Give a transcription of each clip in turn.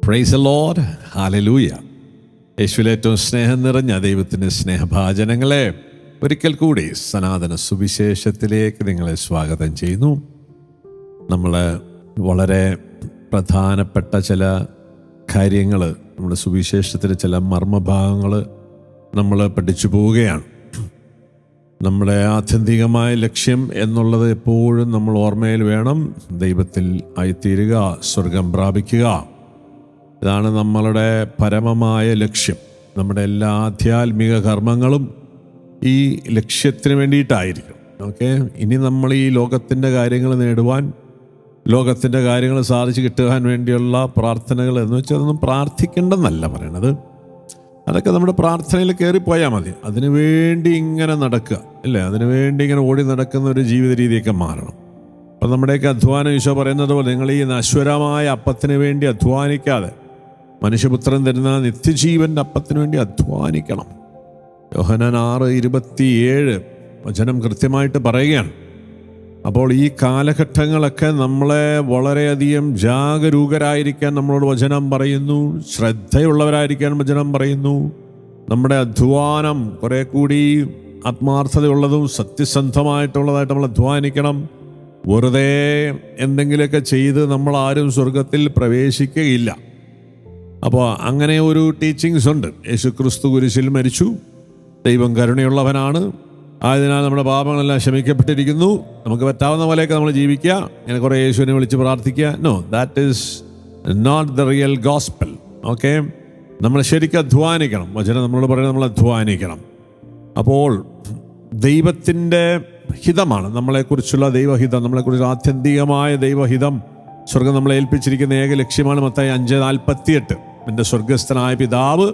Praise the Lord, hallelujah. യേശുവിൽ ഏറ്റവും സ്നേഹം നിറഞ്ഞ ദൈവത്തിൻ്റെ സ്നേഹഭാജനങ്ങളെ, ഒരിക്കൽ കൂടി സനാതന സുവിശേഷത്തിലേക്ക് നിങ്ങളെ സ്വാഗതം ചെയ്യുന്നു. നമ്മൾ വളരെ പ്രധാനപ്പെട്ട ചില കാര്യങ്ങൾ, നമ്മുടെ സുവിശേഷത്തിലെ ചില മർമ്മഭാഗങ്ങൾ നമ്മൾ പഠിച്ചു പോവുകയാണ്. നമ്മുടെ ആത്യന്തികമായ ലക്ഷ്യം എന്നുള്ളത് എപ്പോഴും നമ്മൾ ഓർമ്മയിൽ വേണം. ദൈവത്തിൽ ആയിത്തീരുക, സ്വർഗം പ്രാപിക്കുക. ഇതാണ് നമ്മളുടെ പരമമായ ലക്ഷ്യം. നമ്മുടെ എല്ലാ ആധ്യാത്മിക കർമ്മങ്ങളും ഈ ലക്ഷ്യത്തിന് വേണ്ടിയിട്ടായിരിക്കും. ഓക്കെ, ഇനി നമ്മൾ ഈ ലോകത്തിൻ്റെ കാര്യങ്ങൾ നേടുവാൻ, ലോകത്തിൻ്റെ കാര്യങ്ങൾ സാധിച്ചു കിട്ടുവാൻ വേണ്ടിയുള്ള പ്രാർത്ഥനകൾ എന്ന് വെച്ചാൽ അതൊന്നും പ്രാർത്ഥിക്കേണ്ടെന്നല്ല പറയണത്. അതൊക്കെ നമ്മുടെ പ്രാർത്ഥനയിൽ കയറിപ്പോയാൽ മതി. അതിനു വേണ്ടി ഇങ്ങനെ നടക്കുക അല്ലേ, അതിനു വേണ്ടി ഇങ്ങനെ ഓടി നടക്കുന്ന ഒരു ജീവിത രീതിയൊക്കെ മാറണം. അപ്പം നമ്മുടെയൊക്കെ അധ്വാനം, ഈശോ പറയുന്നത് പോലെ, നിങ്ങൾ ഈ നശ്വരമായ അപ്പത്തിന് വേണ്ടി അധ്വാനിക്കാതെ മനുഷ്യപുത്രൻ തരുന്ന നിത്യജീവൻ്റെ അപ്പത്തിന് വേണ്ടി അധ്വാനിക്കണം. യോഹന്നാൻ 6:27 വചനം കൃത്യമായിട്ട് പറയുകയാണ്. അപ്പോൾ ഈ കാലഘട്ടങ്ങളൊക്കെ നമ്മളെ വളരെയധികം ജാഗരൂകരായിരിക്കാൻ നമ്മളോട് വചനം പറയുന്നു, ശ്രദ്ധയുള്ളവരായിരിക്കാൻ വചനം പറയുന്നു. നമ്മുടെ അധ്വാനം കുറെ കൂടി ആത്മാർത്ഥതയുള്ളതും സത്യസന്ധമായിട്ടുള്ളതായിട്ട് നമ്മൾ അധ്വാനിക്കണം. വെറുതെ എന്തെങ്കിലുമൊക്കെ ചെയ്ത് നമ്മൾ ആരും സ്വർഗത്തിൽ പ്രവേശിക്കുകയില്ല. അപ്പോൾ അങ്ങനെ ഒരു ടീച്ചിങ്സ് ഉണ്ട്. യേശുക്രിസ്തു കുരിശിൽ മരിച്ചു, ദൈവം കരുണയുള്ളവനാണ്, ആയതിനാൽ നമ്മുടെ പാപങ്ങളെല്ലാം ക്ഷമിക്കപ്പെട്ടിരിക്കുന്നു, നമുക്ക് പറ്റാവുന്ന പോലെയൊക്കെ നമ്മൾ ജീവിക്കുക, ഇങ്ങനെ കുറേ യേശുവിനെ വിളിച്ച് പ്രാർത്ഥിക്കുക. No, that is not the real gospel. Okay, നമ്മൾ ശരിക്കും അധ്വാനിക്കണം. വചനം നമ്മളോട് പറയുന്നത് നമ്മൾ അധ്വാനിക്കണം. അപ്പോൾ ദൈവത്തിൻ്റെ ഹിതമാണ് നമ്മളെക്കുറിച്ചുള്ള ദൈവഹിതം, നമ്മളെക്കുറിച്ചുള്ള ആത്യന്തികമായ ദൈവഹിതം, സ്വർഗം നമ്മളെ ഏൽപ്പിച്ചിരിക്കുന്ന ഏക ലക്ഷ്യമാണ്. മത്തായി 5:48, എൻ്റെ സ്വർഗസ്ഥനായ പിതാവ്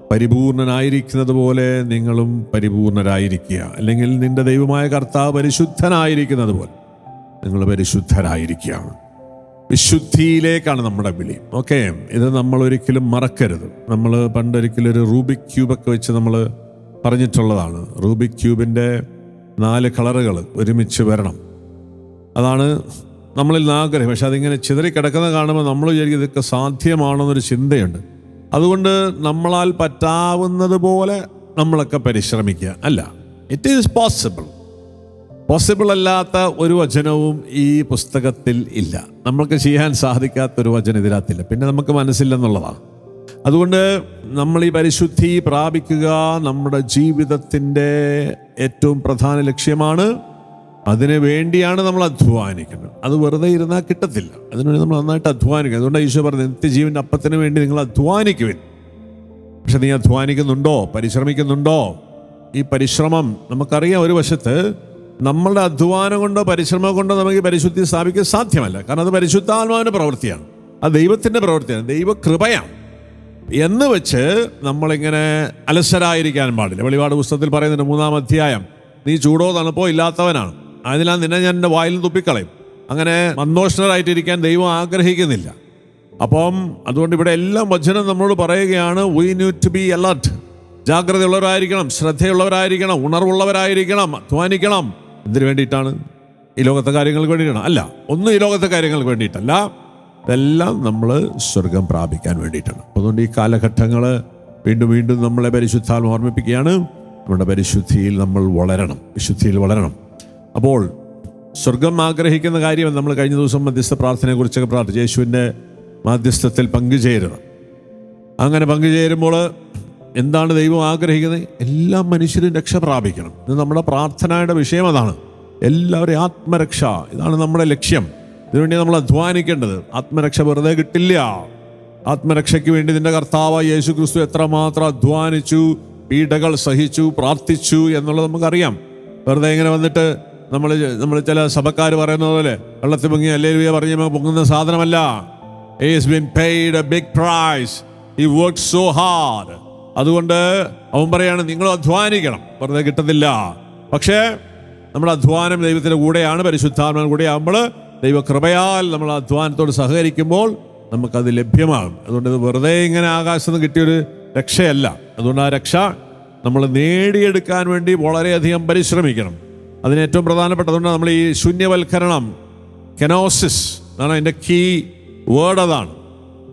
പരിപൂർണനായിരിക്കുന്നത് പോലെ നിങ്ങളും പരിപൂർണരായിരിക്കുക, അല്ലെങ്കിൽ നിന്റെ ദൈവമായ കർത്താവ് പരിശുദ്ധനായിരിക്കുന്നത് പോലെ നിങ്ങൾ പരിശുദ്ധരായിരിക്കുക. വിശുദ്ധിയിലേക്കാണ് നമ്മുടെ വിളി. ഓക്കെ, ഇത് നമ്മൾ ഒരിക്കലും മറക്കരുത്. നമ്മൾ പണ്ടൊരിക്കലും ഒരു റൂബിക് ക്യൂബൊക്കെ വെച്ച് നമ്മൾ പറഞ്ഞിട്ടുള്ളതാണ്. റൂബിക് ക്യൂബിൻ്റെ 4 കളറുകൾ ഒരുമിച്ച് വരണം, അതാണ് നമ്മളിൽ ആഗ്രഹം. പക്ഷെ അതിങ്ങനെ ചിതറിക്കിടക്കുന്നത് കാണുമ്പോൾ നമ്മൾ വിചാരിക്കും ഇതൊക്കെ സാധ്യമാണെന്നൊരു ചിന്തയുണ്ട്. അതുകൊണ്ട് നമ്മളാൽ പറ്റാവുന്നത് പോലെ നമ്മളൊക്കെ പരിശ്രമിക്കുക. അല്ല, ഇറ്റ് ഈസ് പോസിബിൾ. പോസിബിൾ അല്ലാത്ത ഒരു വചനവും ഈ പുസ്തകത്തിൽ ഇല്ല. നമ്മൾക്ക് ചെയ്യാൻ സാധിക്കാത്തൊരു വചനം ഇതിനകത്തില്ല. പിന്നെ നമുക്ക് മനസ്സില്ലെന്നുള്ളതാണ്. അതുകൊണ്ട് നമ്മൾ ഈ പരിശുദ്ധി പ്രാപിക്കുക നമ്മുടെ ജീവിതത്തിൻ്റെ ഏറ്റവും പ്രധാന ലക്ഷ്യമാണ്. അതിനു വേണ്ടിയാണ് നമ്മൾ അധ്വാനിക്കുന്നത്. അത് വെറുതെ ഇരുന്നാൽ കിട്ടത്തില്ല. അതിനുവേണ്ടി നമ്മൾ നന്നായിട്ട് അധ്വാനിക്കുക. അതുകൊണ്ട് ഈശോ പറഞ്ഞു, നിത്യജീവൻ്റെ അപ്പത്തിന് വേണ്ടി നിങ്ങൾ അധ്വാനിക്കുവിൻ. പക്ഷെ നീ അധ്വാനിക്കുന്നുണ്ടോ? പരിശ്രമിക്കുന്നുണ്ടോ? ഈ പരിശ്രമം നമുക്കറിയാം. ഒരു വശത്ത് നമ്മളുടെ അധ്വാനം കൊണ്ടോ പരിശ്രമം കൊണ്ടോ നമുക്ക് പരിശുദ്ധി സ്ഥാപിക്കാൻ സാധ്യമല്ല. കാരണം അത് പരിശുദ്ധാത്മാവിൻ്റെ പ്രവൃത്തിയാണ്, അത് ദൈവത്തിൻ്റെ പ്രവൃത്തിയാണ്, ദൈവകൃപയാണ്. എന്ന് വെച്ച് നമ്മളിങ്ങനെ അലസരായിരിക്കാൻ പാടില്ല. വെളിപാട് പുസ്തകത്തിൽ പറയുന്നുണ്ട് 3-ാം അധ്യായം, നീ ചൂടോ തണുപ്പോ ഇല്ലാത്തവനാണ്, അതിനാൽ നിന്നെ ഞാൻ എൻ്റെ വായിൽ തുപ്പിക്കളയും. അങ്ങനെ മന്ദോഷ്ണരായിട്ടിരിക്കാൻ ദൈവം ആഗ്രഹിക്കുന്നില്ല. അപ്പം അതുകൊണ്ട് ഇവിടെ എല്ലാം വചനം നമ്മളോട് പറയുകയാണ്, we need to be alert. ജാഗ്രതയുള്ളവരായിരിക്കണം, ശ്രദ്ധയുള്ളവരായിരിക്കണം, ഉണർവുള്ളവരായിരിക്കണം, അധ്വാനിക്കണം. എന്തിനു വേണ്ടിയിട്ടാണ്? ഈ ലോകത്തെ കാര്യങ്ങൾക്ക് വേണ്ടിയിട്ടാണ്? അല്ല, ഒന്നും ഈ ലോകത്തെ കാര്യങ്ങൾക്ക് വേണ്ടിയിട്ടല്ല. ഇതെല്ലാം നമ്മൾ സ്വർഗം പ്രാപിക്കാൻ വേണ്ടിയിട്ടാണ്. അതുകൊണ്ട് ഈ കാലഘട്ടങ്ങൾ വീണ്ടും വീണ്ടും നമ്മളെ പരിശുദ്ധാത്മ ഓർമ്മിപ്പിക്കുകയാണ്. നമ്മുടെ പരിശുദ്ധിയിൽ നമ്മൾ വളരണം, വിശുദ്ധിയിൽ വളരണം. അപ്പോൾ സ്വർഗം ആഗ്രഹിക്കുന്ന കാര്യം, നമ്മൾ കഴിഞ്ഞ ദിവസം മധ്യസ്ഥ പ്രാർത്ഥനയെക്കുറിച്ചൊക്കെ പ്രാർത്ഥിച്ചു. യേശുവിൻ്റെ മാധ്യസ്ഥത്തിൽ പങ്കുചേരണം. അങ്ങനെ പങ്കുചേരുമ്പോൾ എന്താണ് ദൈവം ആഗ്രഹിക്കുന്നത്? എല്ലാ മനുഷ്യരും രക്ഷ പ്രാപിക്കണം. ഇത് നമ്മുടെ പ്രാർത്ഥനയുടെ വിഷയം അതാണ്. എല്ലാവരെയും ആത്മരക്ഷ, ഇതാണ് നമ്മുടെ ലക്ഷ്യം. ഇതിനുവേണ്ടി നമ്മൾ അധ്വാനിക്കേണ്ടത്. ആത്മരക്ഷ വെറുതെ കിട്ടില്ല. ആത്മരക്ഷയ്ക്ക് വേണ്ടി നിന്റെ കർത്താവ് യേശു ക്രിസ്തു എത്രമാത്രം അധ്വാനിച്ചു, പീഡകൾ സഹിച്ചു, പ്രാർത്ഥിച്ചു എന്നുള്ളത് നമുക്കറിയാം. വെറുതെ ഇങ്ങനെ വന്നിട്ട് നമ്മൾ ചില സഭക്കാർ പറയുന്നത് പോലെ വെള്ളത്തിൽ പൊങ്ങി ഹല്ലേലൂയ പറഞ്ഞ് പൊങ്ങുന്ന സാധനമല്ല. He has been paid a big price. He worked so hard. അതുകൊണ്ട് അവൻ പറയാണ്, നിങ്ങൾ അധ്വാനിക്കണം, വെറുതെ കിട്ടത്തില്ല. പക്ഷേ നമ്മുടെ അധ്വാനം ദൈവത്തിൻ്റെ കൂടെയാണ്, പരിശുദ്ധാത്മാവിൻ്റെ കൂടെ ആകുമ്പോൾ, ദൈവകൃപയാൽ നമ്മൾ അധ്വാനത്തോട് സഹകരിക്കുമ്പോൾ നമുക്കത് ലഭ്യമാകും. അതുകൊണ്ട് ഇത് വെറുതെ ഇങ്ങനെ ആകാശത്ത് നിന്ന് കിട്ടിയൊരു രക്ഷയല്ല. അതുകൊണ്ട് ആ രക്ഷ നമ്മൾ നേടിയെടുക്കാൻ വേണ്ടി വളരെയധികം പരിശ്രമിക്കണം. അതിന് ഏറ്റവും പ്രധാനപ്പെട്ടതുകൊണ്ട് നമ്മൾ ഈ ശൂന്യവൽക്കരണം, കെനോസിസ് എന്നാണ് അതിൻ്റെ കീ വേർഡ്. അതാണ്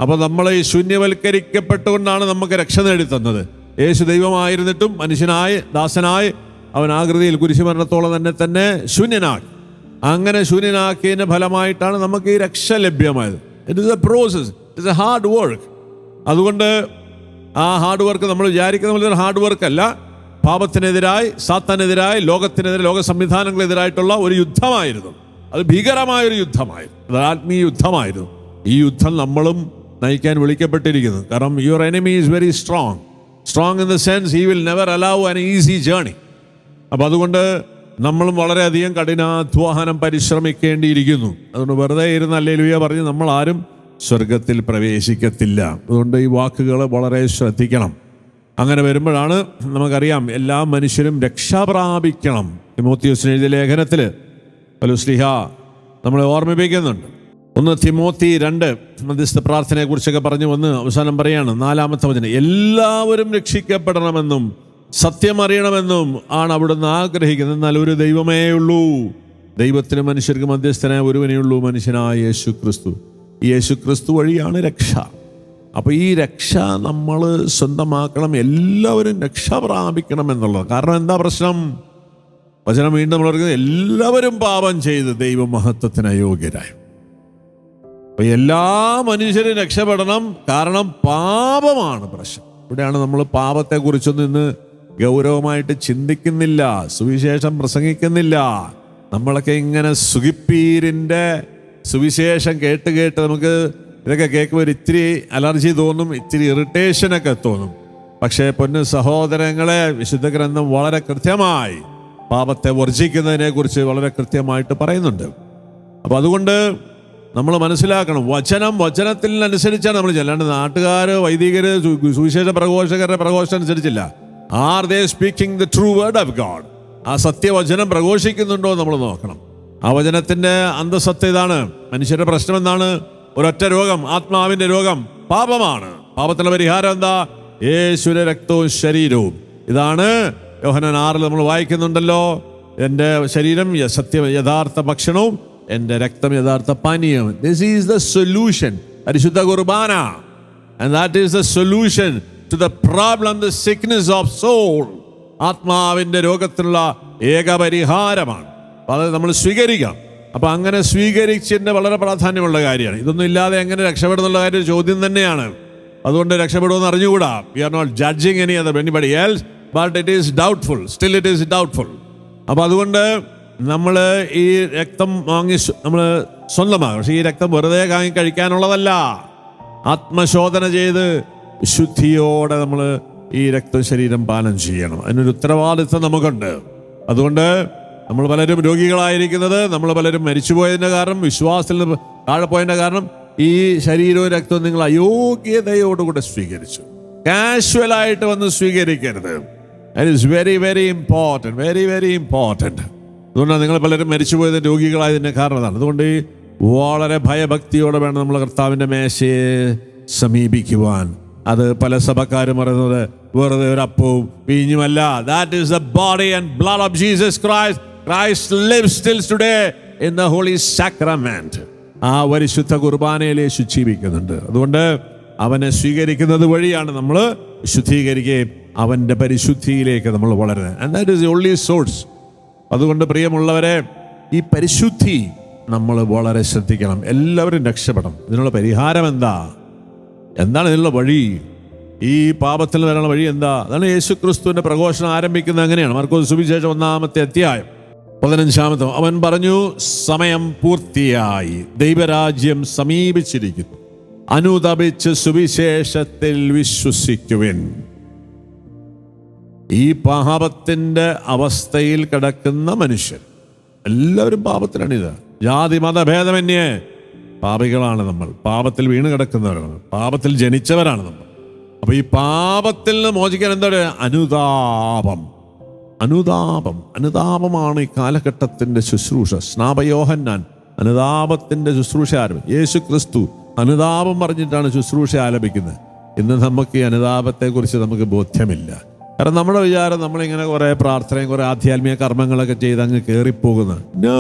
അപ്പോൾ നമ്മളെ ഈ ശൂന്യവൽക്കരിക്കപ്പെട്ടുകൊണ്ടാണ് നമുക്ക് രക്ഷ നേടിത്തന്നത്. യേശു ദൈവമായിരുന്നിട്ടും മനുഷ്യനായി ദാസനായി അവൻ ആകൃതിയിൽ കുരിശുമരണത്തോളം തന്നെ ശൂന്യനാക്കി. അങ്ങനെ ശൂന്യനാക്കിയതിൻ്റെ ഫലമായിട്ടാണ് നമുക്ക് ഈ രക്ഷ ലഭ്യമായത്. It is A process, it's A hard work. അതുകൊണ്ട് ആ ഹാർഡ് വർക്ക് നമ്മൾ വിചാരിക്കുന്ന പോലെ ഒരു ഹാർഡ് വർക്ക് അല്ല. പാപത്തിനെതിരായി, സാത്താനെതിരായി, ലോകത്തിനെതിരെ, ലോക സംവിധാനങ്ങളെതിരായിട്ടുള്ള ഒരു യുദ്ധമായിരുന്നു. അത് ഭീകരമായൊരു യുദ്ധമായിരുന്നു. അത് ആത്മീയ യുദ്ധമായിരുന്നു. ഈ യുദ്ധം നമ്മളും നയിക്കാൻ വിളിക്കപ്പെട്ടിരിക്കുന്നു. കാരണം your enemy is very strong. Strong in the sense he will never allow an easy journey. അപ്പോൾ അതുകൊണ്ട് നമ്മളും വളരെയധികം കഠിനാധ്വാനം പരിശ്രമിക്കേണ്ടിയിരിക്കുന്നു. അതുകൊണ്ട് വെറുതെ ഇരുന്ന് ഹല്ലേലൂയ പറഞ്ഞ് നമ്മൾ ആരും സ്വർഗത്തിൽ പ്രവേശിക്കത്തില്ല. അതുകൊണ്ട് ഈ വാക്കുകൾ വളരെ ശ്രദ്ധിക്കണം. അങ്ങനെ വരുമ്പോഴാണ് നമുക്കറിയാം എല്ലാ മനുഷ്യരും രക്ഷ പ്രാപിക്കണം. തിമോത്തിയോസിന് എഴുതിയ ലേഖനത്തിൽ പൗലോസ്ലീഹ നമ്മളെ ഓർമ്മിപ്പിക്കുന്നുണ്ട്. 1 തിമോത്തി 2 മധ്യസ്ഥ പ്രാർത്ഥനയെക്കുറിച്ചൊക്കെ പറഞ്ഞു വന്ന് അവസാനം പറയാണ് 4-ാമത്തെ വചനം, എല്ലാവരും രക്ഷിക്കപ്പെടണമെന്നും സത്യം അറിയണമെന്നും ആണ് അവിടുന്ന് ആഗ്രഹിക്കുന്നത്. എന്നാൽ ഒരു ദൈവമേ ഉള്ളൂ, ദൈവത്തിന് മനുഷ്യർക്ക് മധ്യസ്ഥനായ ഒരുവനേ ഉള്ളൂ, മനുഷ്യനായ യേശു ക്രിസ്തു. ഈ യേശു ക്രിസ്തു വഴിയാണ് രക്ഷ. അപ്പോൾ ഈ രക്ഷ നമ്മൾ സ്വന്തമാക്കണം, എല്ലാവരും രക്ഷ പ്രാപിക്കണം എന്നുള്ളത്. കാരണം എന്താ പ്രശ്നം? വചനം വീണ്ടും നമ്മൾ പറയുന്നത് എല്ലാവരും പാപം ചെയ്ത് ദൈവമഹത്വത്തിന് അയോഗ്യരായി. അപ്പോൾ എല്ലാ മനുഷ്യരും രക്ഷപ്പെടണം, കാരണം പാപമാണ് പ്രശ്നം. ഇവിടെയാണ് നമ്മൾ പാപത്തെക്കുറിച്ചൊന്നും ഇന്ന് ഗൗരവമായിട്ട് ചിന്തിക്കുന്നില്ല, സുവിശേഷം പ്രസംഗിക്കുന്നില്ല. നമ്മളൊക്കെ ഇങ്ങനെ സുഖിപ്പീരിൻ്റെ സുവിശേഷം കേട്ട് നമുക്ക് ഇതൊക്കെ കേൾക്കുമ്പോൾ ഇത്തിരി അലർജി തോന്നും, ഇത്തിരി ഇറിറ്റേഷനൊക്കെ തോന്നും. പക്ഷേ പൊന്നു സഹോദരങ്ങളെ, വിശുദ്ധ ഗ്രന്ഥം വളരെ കൃത്യമായി പാപത്തെ വർജിക്കുന്നതിനെ കുറിച്ച് വളരെ കൃത്യമായിട്ട് പറയുന്നുണ്ട്. അപ്പോൾ അതുകൊണ്ട് നമ്മൾ മനസ്സിലാക്കണം, വചനത്തിനനുസരിച്ചാണ് നമ്മൾ ചെല്ലാണ്ട് നാട്ടുകാർ, വൈദികർ, സുവിശേഷ പ്രഘോഷകരുടെ പ്രഘോഷണം അനുസരിച്ചില്ല. Are they speaking the true word of God? ആ സത്യവചനം പ്രഘോഷിക്കുന്നുണ്ടോ നമ്മൾ നോക്കണം. ആ വചനത്തിൻ്റെ അന്തസത്ത ഇതാണ്. മനുഷ്യരുടെ പ്രശ്നം എന്താണ്? ഒരൊറ്റ രോഗം, ആത്മാവിൻ്റെ രോഗം, പാപമാണ്. പാപത്തിൻ്റെ പരിഹാരം എന്താ? യേശുവിന്റെ രക്തവും ശരീരവും. ഇതാണ് യോഹന്നാൻ 6 നമ്മൾ വായിക്കുന്നുണ്ടല്ലോ, എൻ്റെ ശരീരം യഥാർത്ഥ ഭക്ഷണവും എൻ്റെ രക്തം യഥാർത്ഥ പാനീയവും. ദിസ് ഈസ് ദ സൊല്യൂഷൻ, പരിശുദ്ധ കുർബാന. And that is the solution to the problem, the sickness of soul. ആത്മാവിൻ്റെ രോഗത്തിനുള്ള ഏക പരിഹാരമാണ്. അത് നമ്മൾ സ്വീകരിക്കാം. അപ്പം അങ്ങനെ സ്വീകരിച്ചതിൻ്റെ വളരെ പ്രാധാന്യമുള്ള കാര്യമാണ്. ഇതൊന്നും ഇല്ലാതെ എങ്ങനെ രക്ഷപ്പെടുന്നുള്ള കാര്യം ചോദ്യം തന്നെയാണ്. അതുകൊണ്ട് രക്ഷപ്പെടുമെന്ന് അറിഞ്ഞുകൂടാ. We are not judging anybody else, but it is doubtful, still it is doubtful. അപ്പം അതുകൊണ്ട് നമ്മൾ ഈ രക്തം വാങ്ങി നമ്മൾ സ്വന്തമാകും. പക്ഷേ ഈ രക്തം വെറുതെ വാങ്ങി കഴിക്കാനുള്ളതല്ല. ആത്മശോധന ചെയ്ത് ശുദ്ധിയോടെ നമ്മൾ ഈ രക്തം ശരീരം പാനം ചെയ്യണം. അതിനൊരു ഉത്തരവാദിത്വം നമുക്കുണ്ട്. അതുകൊണ്ട് നമ്മൾ പലരും രോഗികളായിരിക്കുന്നത്, നമ്മൾ പലരും മരിച്ചുപോയതിൻ്റെ കാരണം, വിശ്വാസത്തിൽ നിന്ന് താഴെ പോയതിൻ്റെ കാരണം ഈ ശരീരവും രക്തവും നിങ്ങൾ അയോഗ്യതയോടുകൂടെ സ്വീകരിച്ചു. കാഷ്വലായിട്ട് വന്ന് സ്വീകരിക്കരുത്. That is very very important, very very important. അതുകൊണ്ടാണ് നിങ്ങൾ പലരും മരിച്ചുപോയതിന് രോഗികളായതിൻ്റെ കാരണം അതാണ്. അതുകൊണ്ട് വളരെ ഭയഭക്തിയോടെ വേണം നമ്മൾ കർത്താവിൻ്റെ മേശയെ സമീപിക്കുവാൻ. അത് പല സഭക്കാരും പറയുന്നത് വെറുതെ ഒരു അപ്പവും വീഞ്ഞുമല്ല. That is the body and blood of Jesus Christ. Christ lives still today in the holy sacrament. ആ പരിശുദ്ധ കുർബാനയിൽ യേശു ജീവിക്കുന്നുണ്ട്. അതുകൊണ്ട് അവനെ സ്വീകരിക്കുന്നത് വഴിയാണ് നമ്മൾ ശുദ്ധീകരിക്കുകയും അവൻ്റെ പരിശുദ്ധിയിലേക്ക് നമ്മൾ വളരുന്നത്. And that is the only source. അതുകൊണ്ട് പ്രിയമുള്ളവരെ, ഈ പരിശുദ്ധി നമ്മൾ വളരെ ശ്രദ്ധിക്കണം. എല്ലാവരും രക്ഷപ്പെടണം. ഇതിനുള്ള പരിഹാരം എന്താണ് ഇതിനുള്ള വഴി? ഈ പാപത്തിൽ വരാനുള്ള വഴി എന്താ? അതാണ് യേശു ക്രിസ്തുവിൻ്റെ പ്രഘോഷണം ആരംഭിക്കുന്നത്. അങ്ങനെയാണ്. മാർക്കോസ് സുവിശേഷം 1-ാമത്തെ അധ്യായം 15-ാമത്തെ അവൻ പറഞ്ഞു, സമയം പൂർത്തിയായി, ദൈവരാജ്യം സമീപിച്ചിരിക്കുന്നു, അനുതപിച്ച് സുവിശേഷത്തിൽ വിശ്വസിക്കുവിൻ. ഈ പാപത്തിൻ്റെ അവസ്ഥയിൽ കിടക്കുന്ന മനുഷ്യർ എല്ലാവരും പാപത്തിലാണിത്. ജാതി മതഭേദമന്യേ പാപികളാണ് നമ്മൾ. പാപത്തിൽ വീണ് കിടക്കുന്നവരാണ്, പാപത്തിൽ ജനിച്ചവരാണ് നമ്മൾ. അപ്പോൾ ഈ പാപത്തിൽ നിന്ന് മോചിക്കാൻ എന്താണ്? അനുതാപമാണ് ഈ കാലഘട്ടത്തിൻ്റെ ശുശ്രൂഷ. സ്നാപയോഹന്നാൻ അനുതാപത്തിൻ്റെ ശുശ്രൂഷ ആരംഭിച്ചു. യേശു ക്രിസ്തു അനുതാപം പറഞ്ഞിട്ടാണ് ശുശ്രൂഷ ആലപിക്കുന്നത്. ഇന്ന് നമുക്ക് ഈ അനുതാപത്തെക്കുറിച്ച് നമുക്ക് ബോധ്യമില്ല. കാരണം നമ്മുടെ വിചാരം നമ്മളിങ്ങനെ കുറേ പ്രാർത്ഥനയും കുറേ ആധ്യാത്മിക കർമ്മങ്ങളൊക്കെ ചെയ്ത് അങ്ങ് കയറിപ്പോകുന്നത്. നോ,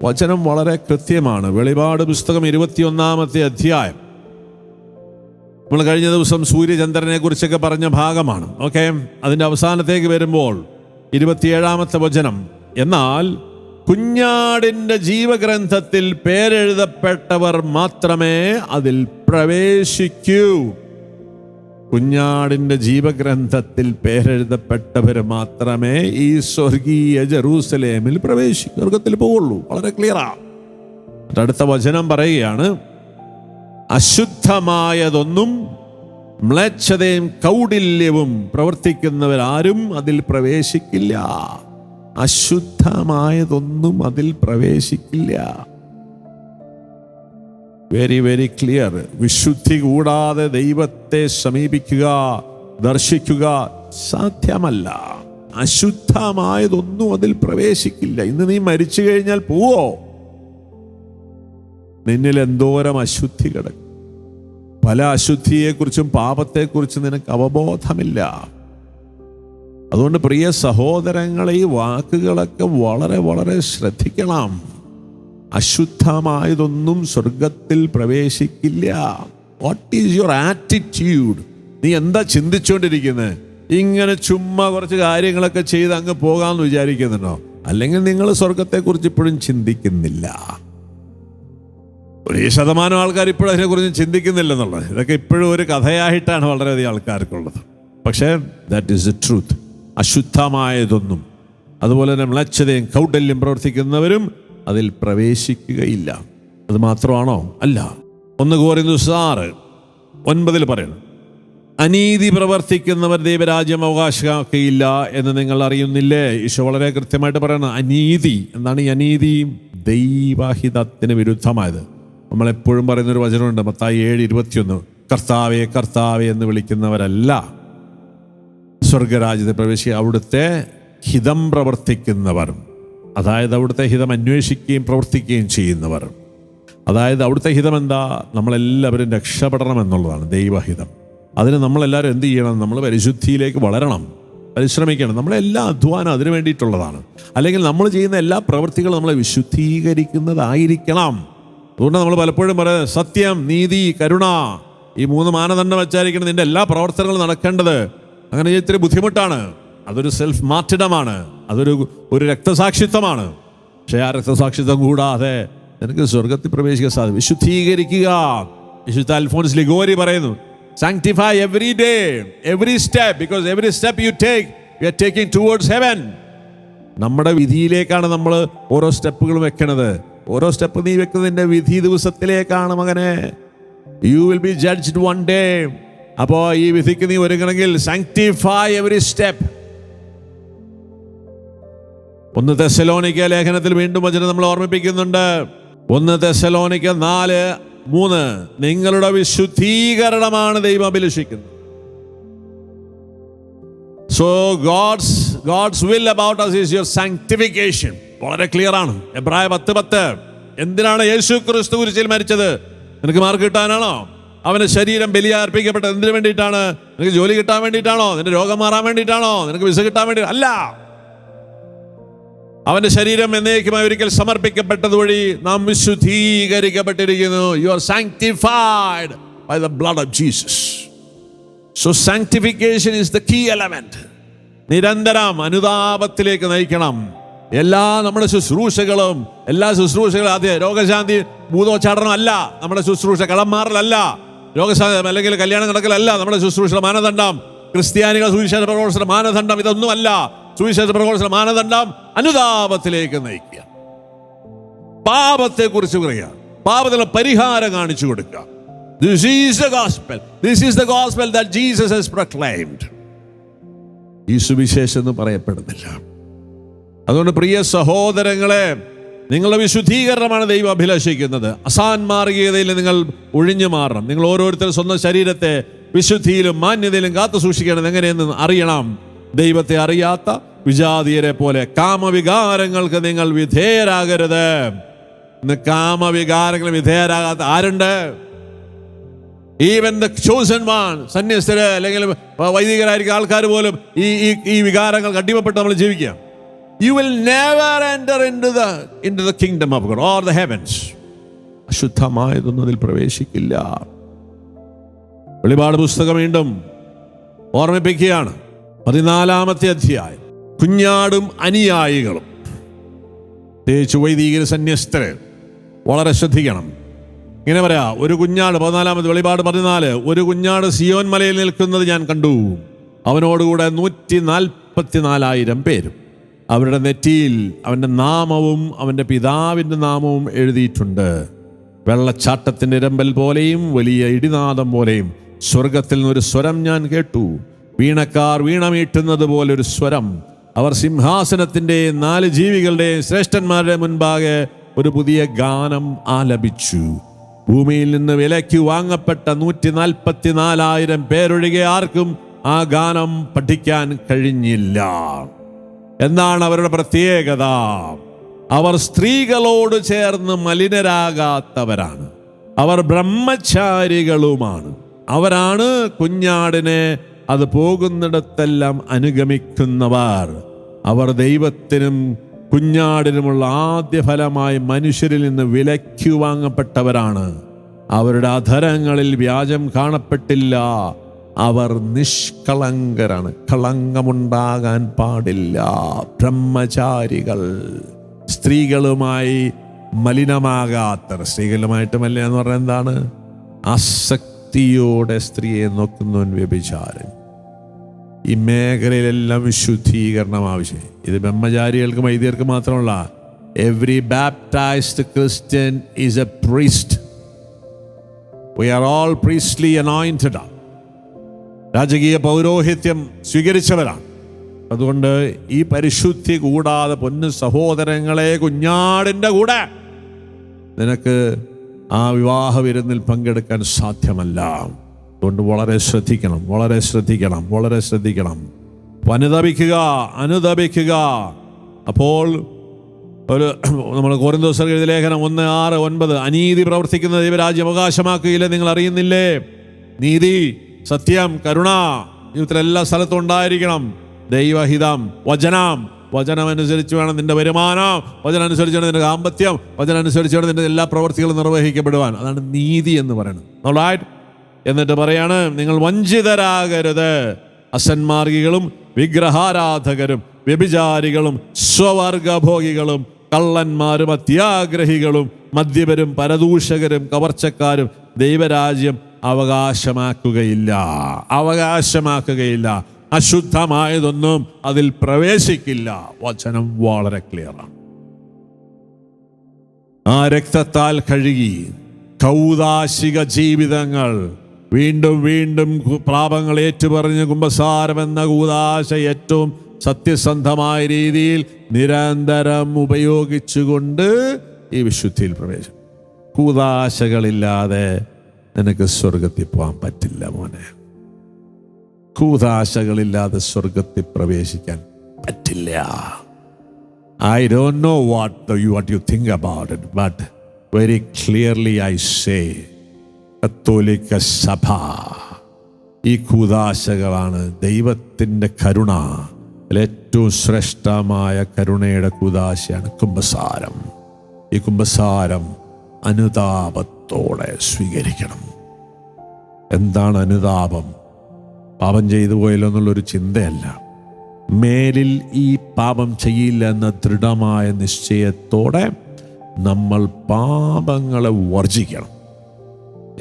വചനം വളരെ കൃത്യമാണ്. വെളിപാട് പുസ്തകം 21-ാമത്തെ അധ്യായം നമ്മൾ കഴിഞ്ഞ ദിവസം സൂര്യചന്ദ്രനെ കുറിച്ചൊക്കെ പറഞ്ഞ ഭാഗമാണ്. ഓക്കെ, അതിൻ്റെ അവസാനത്തേക്ക് വരുമ്പോൾ 27-ാമത്തെ വചനം, എന്നാൽ കുഞ്ഞാടിൻ്റെ ജീവഗ്രന്ഥത്തിൽ പേരെഴുതപ്പെട്ടവർ മാത്രമേ അതിൽ പ്രവേശിക്കൂ. കുഞ്ഞാടിൻ്റെ ജീവഗ്രന്ഥത്തിൽ പേരെഴുതപ്പെട്ടവർ മാത്രമേ ഈ സ്വർഗീയ ജെറൂസലേമിൽ പ്രവേശിക്കൂ, സ്വർഗത്തിൽ പോവുള്ളൂ. വളരെ ക്ലിയറാണ്. അടുത്ത വചനം പറയുകയാണ്, അശുദ്ധമായതൊന്നും മ്ലേച്ഛതയും കൗടില്യവും പ്രവർത്തിക്കുന്നവരാരും അതിൽ പ്രവേശിക്കില്ല. അശുദ്ധമായതൊന്നും അതിൽ പ്രവേശിക്കില്ല. Very very clear. വിശുദ്ധി കൂടാതെ ദൈവത്തെ സമീപിക്കുക, ദർശിക്കുക സാധ്യമല്ല. അശുദ്ധമായതൊന്നും അതിൽ പ്രവേശിക്കില്ല. ഇന്ന് നീ മരിച്ചു കഴിഞ്ഞാൽ പോവോ? നിന്നിൽ എന്തോരം അശുദ്ധി കിടക്കും. പല അശുദ്ധിയെക്കുറിച്ചും പാപത്തെക്കുറിച്ചും നിനക്ക് അവബോധമില്ല. അതുകൊണ്ട് പ്രിയ സഹോദരങ്ങളെ, ഈ വാക്കുകളൊക്കെ വളരെ വളരെ ശ്രദ്ധിക്കണം. അശുദ്ധമായതൊന്നും സ്വർഗത്തിൽ പ്രവേശിക്കില്ല. What is your attitude? നീ എന്താ ചിന്തിച്ചുകൊണ്ടിരിക്കുന്നത്? ഇങ്ങനെ ചുമ്മാ കുറച്ച് കാര്യങ്ങളൊക്കെ ചെയ്ത് അങ്ങ് പോകാമെന്ന് വിചാരിക്കുന്നുണ്ടോ? അല്ലെങ്കിൽ നിങ്ങൾ സ്വർഗത്തെക്കുറിച്ച് ഇപ്പോഴും ചിന്തിക്കുന്നില്ല. 1% ആൾക്കാർ ഇപ്പോഴും അതിനെക്കുറിച്ച് ചിന്തിക്കുന്നില്ലെന്നുള്ളത്. ഇതൊക്കെ ഇപ്പോഴും ഒരു കഥയായിട്ടാണ് വളരെയധികം ആൾക്കാർക്കുള്ളത്. പക്ഷേ ദാറ്റ് ഈസ് ദ ട്രൂത്ത്. അശുദ്ധമായതൊന്നും, അതുപോലെ തന്നെ മ്ലേച്ഛതയും കൗടല്യം പ്രവർത്തിക്കുന്നവരും അതിൽ പ്രവേശിക്കുകയില്ല. അത് മാത്രമാണോ? അല്ല. 1 Corinthians 6:9 പറയുന്നു, അനീതി പ്രവർത്തിക്കുന്നവർ ദൈവരാജ്യം അവകാശമാക്കുകയില്ല എന്ന് നിങ്ങൾ അറിയുന്നില്ലേ? ഈശോ വളരെ കൃത്യമായിട്ട് പറയുന്നത് അനീതി എന്താണ്. ഈ അനീതി ദൈവഹിതത്തിന് വിരുദ്ധമായത്. നമ്മളെപ്പോഴും പറയുന്നൊരു വചനമുണ്ട്, മത്തായി 7:21, കർത്താവേ കർത്താവേ എന്ന് വിളിക്കുന്നവരല്ല സ്വർഗരാജ്യത്തെ പ്രവേശിക്കുക, അവിടുത്തെ ഹിതം പ്രവർത്തിക്കുന്നവർ. അതായത് അവിടുത്തെ ഹിതം അന്വേഷിക്കുകയും പ്രവർത്തിക്കുകയും ചെയ്യുന്നവർ. അതായത് അവിടുത്തെ ഹിതം എന്താ? നമ്മളെല്ലാവരും രക്ഷപ്പെടണം എന്നുള്ളതാണ് ദൈവഹിതം. അതിന് നമ്മളെല്ലാവരും എന്ത് ചെയ്യണം? നമ്മൾ പരിശുദ്ധിയിലേക്ക് വളരണം, പരിശ്രമിക്കണം. നമ്മളെല്ലാ അധ്വാനം അതിനു വേണ്ടിയിട്ടുള്ളതാണ്. അല്ലെങ്കിൽ നമ്മൾ ചെയ്യുന്ന എല്ലാ പ്രവൃത്തികളും നമ്മളെ വിശുദ്ധീകരിക്കുന്നതായിരിക്കണം. അതുകൊണ്ട് നമ്മൾ പലപ്പോഴും പറയുന്നത് സത്യം, നീതി, കരുണ, ഈ 3 മാനദണ്ഡം വെച്ചായിരിക്കണം നിന്റെ എല്ലാ പ്രവർത്തനങ്ങളും നടക്കേണ്ടത്. അങ്ങനെ ഇത്തിരി ബുദ്ധിമുട്ടാണ്. അതൊരു സെൽഫ് മാർട്ടിഡമാണ്, അതൊരു രക്തസാക്ഷിത്വമാണ്. പക്ഷേ ആ രക്തസാക്ഷിത്വം കൂടാതെ നിനക്ക് സ്വർഗത്തിൽ പ്രവേശിക്കാൻ സാധിക്കും. വിശുദ്ധീകരിക്കുക. വിശുദ്ധ അൽഫോൻസ് ലിഗോരി പറയുന്നു, sanctify every day, every step, because every step you take, you are taking towards heaven. നമ്മുടെ വിധിയിലേക്കാണ് നമ്മൾ ഓരോ സ്റ്റെപ്പുകളും വെക്കണത്. ഓരോ സ്റ്റെപ്പ് നീ വെക്കുന്നതിൻ്റെ വിധി ദിവസത്തിലേക്കാണ് മകനെ. You will be judged one day. അപ്പോൾ ഈ വിധിക്ക് നീ ഒരുങ്ങണമെങ്കിൽ sanctify every step. 1 തെസ്സലോനിക്ക ലേഖനത്തിൽ വീണ്ടും വചനം നമ്മൾ ഓർമ്മിപ്പിക്കുന്നുണ്ട്. 1 തെസ്സലോനിക്ക 4:3, നിങ്ങളുടെ വിശുദ്ധീകരണമാണ് ദൈവം അഭിലഷിക്കുന്നത്. So God's will about us is your sanctification. വളരെ ക്ലിയർ ആണ്. എബ്രായ 10:10, എന്തിനാണ് യേശു ക്രിസ്തു കുരിശിൽ മരിച്ചത്? നിനക്ക് മാർക്ക് കിട്ടാനാണോ? അവന്റെ ശരീരം ബലിയർപ്പിക്കപ്പെട്ടത് എന്തിനു വേണ്ടിയിട്ടാണ്? നിനക്ക് ജോലി കിട്ടാൻ വേണ്ടിയിട്ടാണോ? നിന്റെ രോഗം മാറാൻ വേണ്ടിയിട്ടാണോ? നിനക്ക് വിസ കിട്ടാൻ വേണ്ടി അല്ല. അവന്റെ ശരീരം എന്നേക്കുമായി ഒരിക്കൽ സമർപ്പിക്കപ്പെട്ടത് വഴി നാം വിശുദ്ധീകരിക്കപ്പെട്ടിരിക്കുന്നു. You are sanctified by the blood of Jesus. So sanctification is the key element. നിരന്തരം അനുതാപത്തിലേക്ക് നയിക്കണം. എല്ലാ നമ്മുടെ ശുശ്രൂഷകളും ആദ്യം രോഗശാന്തി ഭൂതോച്ചാടനം അല്ല നമ്മുടെ ശുശ്രൂഷ. കളം മാറലല്ല രോഗശാന്തി, അല്ലെങ്കിൽ കല്യാണം നടക്കലല്ല നമ്മുടെ ശുശ്രൂഷ മാനദണ്ഡം. ക്രിസ്ത്യാനികൾ സുവിശേഷ പ്രഘോഷണ മാനദണ്ഡം ഇതൊന്നുമല്ല. സുവിശേഷ പ്രഘോഷണ മാനദണ്ഡം അനുതാപത്തിലേക്ക് നയിക്കുക, പാപത്തെ കുറിച്ച് പറയുക, പാപത്തിന് പരിഹാരം കാണിച്ചു കൊടുക്കുക. This is the gospel. This is the gospel that Jesus has proclaimed. ഈ സുവിശേഷം എന്ന് പറയപ്പെടുന്നില്ല. അതുകൊണ്ട് പ്രിയ സഹോദരങ്ങളെ, നിങ്ങളുടെ വിശുദ്ധീകരണമാണ് ദൈവം അഭിലാഷിക്കുന്നത്. അസാൻമാർഗീയതയിൽ നിങ്ങൾ ഒഴിഞ്ഞു മാറണം. നിങ്ങൾ ഓരോരുത്തരും സ്വന്തം ശരീരത്തെ വിശുദ്ധിയിലും മാന്യതയിലും കാത്തു സൂക്ഷിക്കണം. എങ്ങനെയെന്ന് അറിയണം. ദൈവത്തെ അറിയാത്ത വിജാതീയരെ പോലെ കാമവികാരങ്ങൾക്ക് നിങ്ങൾ വിധേയരാകരുത്. ഇന്ന് കാമവികാരങ്ങൾ വിധേയരാകാത്ത ആരുണ്ട്? ഈവൻ ദ ചോസൻ വൺ, സന്യസ്തര് അല്ലെങ്കിൽ വൈദികരായിരിക്കുന്ന ആൾക്കാർ പോലും ഈ വികാരങ്ങൾ അടിമപ്പെട്ട് നമ്മൾ ജീവിക്കുക. You will never enter into the kingdom of God or the heavens. അശുദ്ധമായതൊന്നും അതിൽ പ്രവേശിക്കില്ല. വെളിപാട് പുസ്തകം വീണ്ടും ഓർമ്മിപ്പിക്കുകയാണ്. 14-ാമത്തെ അധ്യായം. കുഞ്ഞാടും അനുയായികളും, പ്രത്യേകിച്ച് വൈദികർ, സന്യസ്തര് വളരെ ശ്രദ്ധിക്കണം. ഇങ്ങനെ പറയാ, ഒരു കുഞ്ഞാട്, 14-ാമത് വെളിപാട് 14, ഒരു കുഞ്ഞാട് സിയോൻ മലയിൽ നിൽക്കുന്നത് ഞാൻ കണ്ടു. അവനോടുകൂടെ 144,000 പേരും. അവരുടെ നെറ്റിയിൽ അവൻ്റെ നാമവും അവൻ്റെ പിതാവിൻ്റെ നാമവും എഴുതിയിട്ടുണ്ട്. വെള്ളച്ചാട്ടത്തിൻ്റെ ഇരമ്പൽ പോലെയും വലിയ ഇടിനാദം പോലെയും സ്വർഗത്തിൽ നിന്നൊരു സ്വരം ഞാൻ കേട്ടു. വീണക്കാർ വീണമീട്ടുന്നത് പോലെ ഒരു സ്വരം. അവർ സിംഹാസനത്തിൻ്റെ 4 ജീവികളുടെ ശ്രേഷ്ഠന്മാരുടെ മുൻപാകെ ഒരു പുതിയ ഗാനം ആലപിച്ചു. ഭൂമിയിൽ നിന്ന് വിലയ്ക്ക് വാങ്ങപ്പെട്ട 144,000 പേരൊഴികെ ആർക്കും ആ ഗാനം പഠിക്കാൻ കഴിഞ്ഞില്ല. എന്നാണ് അവരുടെ പ്രത്യേകത? അവർ സ്ത്രീകളോട് ചേർന്ന് മലിനരാകാത്തവരാണ്. അവർ ബ്രഹ്മചാരികളുമാണ്. അവരാണ് കുഞ്ഞാടിനെ അത് പോകുന്നിടത്തെല്ലാം അനുഗമിക്കുന്നവർ. അവർ ദൈവത്തിനും കുഞ്ഞാടിനുമുള്ള ആദ്യ ഫലമായി മനുഷ്യരിൽ നിന്ന് വിലയ്ക്ക് വാങ്ങപ്പെട്ടവരാണ്. അവരുടെ അധരങ്ങളിൽ വ്യാജം കാണപ്പെട്ടില്ല. അവർ നിഷ്കളങ്കരാണ്. കളങ്കമുണ്ടാകാൻ പാടില്ല. ബ്രഹ്മചാരികൾ, സ്ത്രീകളുമായി മലിനമാകാത്തവർ. സ്ത്രീകളുമായിട്ട് മലിനം എന്ന് പറഞ്ഞാൽ എന്താണ്? ആസക്തിയോടെ സ്ത്രീയെ നോക്കുന്നവൻ വ്യഭിചാരൻ. ഈ മേഖലയിലെല്ലാം വിശുദ്ധീകരണം ആവശ്യം. ഇത് ബ്രഹ്മചാരികൾക്കും വൈദികർക്കും മാത്രമല്ല. Every baptised Christian is a priest. We are all priestly anointed. രാജകീയ പൗരോഹിത്യം സ്വീകരിച്ചവരാണ്. അതുകൊണ്ട് ഈ പരിശുദ്ധി കൂടാതെ, പൊന്നു സഹോദരങ്ങളെ, കുഞ്ഞാടിൻ്റെ കൂടെ നിനക്ക് ആ വിവാഹ വിരുന്നിൽ പങ്കെടുക്കാൻ സാധ്യമല്ല. അതുകൊണ്ട് വളരെ ശ്രദ്ധിക്കണം, വളരെ ശ്രദ്ധിക്കണം, വളരെ ശ്രദ്ധിക്കണം. അനുദപിക്കുക. അപ്പോൾ നമ്മൾ കൊരിന്തോസ്യർ എഴുതിയ ലേഖനം 1:6-9, അനീതി പ്രവർത്തിക്കുന്ന ദൈവരാജ്യം അവകാശമാക്കുകയില്ല നിങ്ങൾ അറിയുന്നില്ലേ? നീതി, സത്യം, കരുണ ജീവിതത്തിൽ എല്ലാ സ്ഥലത്തും ഉണ്ടായിരിക്കണം. ദൈവഹിതം, വചനം അനുസരിച്ച് വേണം നിന്റെ വരുമാനം, വചനം അനുസരിച്ച് വേണം നിന്റെ ദാമ്പത്യം, വചനം അനുസരിച്ച് വേണം നിന്റെ എല്ലാ പ്രവർത്തികളും നിർവഹിക്കപ്പെടുവാൻ. അതാണ് നീതി എന്ന് പറയുന്നത്. എന്നിട്ട് പറയാണ്, നിങ്ങൾ വഞ്ചിതരാകരുത്. അസന്മാർഗികളും വിഗ്രഹാരാധകരും വ്യഭിചാരികളും സ്വവർഗഭോഗികളും കള്ളന്മാരും അത്യാഗ്രഹികളും മദ്യപരും പരദൂഷകരും കവർച്ചക്കാരും ദൈവരാജ്യം അവകാശമാക്കുകയില്ല. അശുദ്ധമായതൊന്നും അതിൽ പ്രവേശിക്കില്ല. വചനം വളരെ ക്ലിയറാണ്. ആ രക്തത്താൽ കഴുകി കൗദാശിക ജീവിതങ്ങൾ, വീണ്ടും വീണ്ടും പാപങ്ങൾ ഏറ്റുപറഞ്ഞ് കുമ്പസാരം എന്ന കൂദാശ ഏറ്റവും സത്യസന്ധമായ രീതിയിൽ നിരന്തരം ഉപയോഗിച്ചുകൊണ്ട് ഈ വിശുദ്ധിയിൽ പ്രവേശിക്കും. കൂദാശകളില്ലാതെ നിനക്ക് സ്വർഗത്തിൽ പോകാൻ പറ്റില്ല മോനെ. കൂദാശകളില്ലാതെ സ്വർഗത്തിൽ പ്രവേശിക്കാൻ പറ്റില്ല. I don't know what you think about it, but very clearly I say, കത്തോലിക്ക സഭ ഈ കൂദാശകളാണ്. ദൈവത്തിൻ്റെ കരുണ, ഏറ്റവും ശ്രേഷ്ഠമായ കരുണയുടെ കൂദാശയാണ് കുമ്പസാരം. ഈ കുമ്പസാരം അനുതാപത്തോടെ സ്വീകരിക്കണം. എന്താണ് അനുതാപം? പാപം ചെയ്തു പോയല്ലോ എന്നുള്ളൊരു ചിന്തയല്ല. മേലിൽ ഈ പാപം ചെയ്യില്ല എന്ന ദൃഢമായ നിശ്ചയത്തോടെ നമ്മൾ പാപങ്ങളെ വർജിക്കണം.